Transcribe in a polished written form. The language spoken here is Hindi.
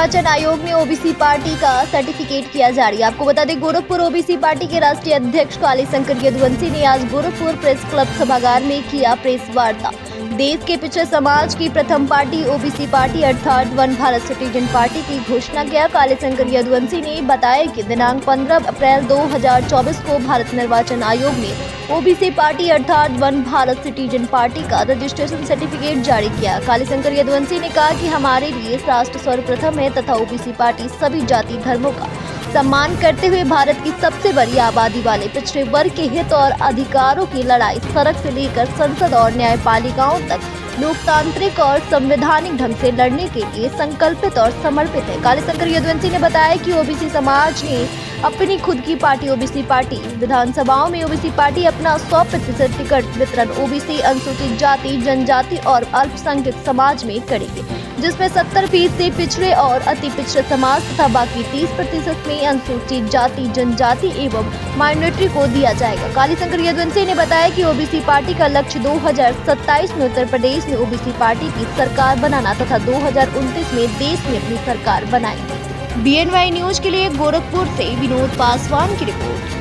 निर्वाचन आयोग ने ओबीसी पार्टी का सर्टिफिकेट किया जारी। आपको बता दें, गोरखपुर ओबीसी पार्टी के राष्ट्रीय अध्यक्ष कालीशंकर यदुवंशी ने आज गोरखपुर प्रेस क्लब सभागार में किया प्रेस वार्ता। देश के पिछड़े समाज की प्रथम पार्टी ओबीसी पार्टी अर्थात वन भारत सिटीजन पार्टी की घोषणा किया। कालीशंकर यदुवंशी ने बताया कि दिनांक 15 अप्रैल 2024 को भारत निर्वाचन आयोग ने ओबीसी पार्टी अर्थात वन भारत सिटीजन पार्टी का रजिस्ट्रेशन सर्टिफिकेट जारी किया। कालीशंकर यदुवंशी ने कहा कि हमारे लिए राष्ट्र सर्वप्रथम है तथा ओबीसी पार्टी सभी जाति धर्मों का सम्मान करते हुए भारत की सबसे बड़ी आबादी वाले पिछड़े वर्ग के हित और अधिकारों की लड़ाई सड़क से लेकर संसद और न्यायपालिकाओं तक लोकतांत्रिक और संवैधानिक ढंग से लड़ने के लिए संकल्पित और समर्पित है। कालीशंकर यदुवंशी ने बताया कि ओबीसी समाज ने अपनी खुद की पार्टी ओबीसी पार्टी विधानसभाओं में ओबीसी पार्टी अपना 100% टिकट वितरण ओबीसी, अनुसूचित जाति, जनजाति और अल्पसंख्यक समाज में करेगी, जिसमें 70% पिछड़े और अति पिछड़े समाज तथा बाकी 30% में अनुसूचित जाति, जनजाति एवं माइनॉरिटी को दिया जाएगा। कालीशंकर यदुवंशी ने बताया कि ओबीसी पार्टी का लक्ष्य 2027 में उत्तर प्रदेश में ओबीसी पार्टी की सरकार बनाना तथा 2029 में देश में अपनी सरकार बनाएगी। BNY न्यूज के लिए गोरखपुर से विनोद पासवान की रिपोर्ट।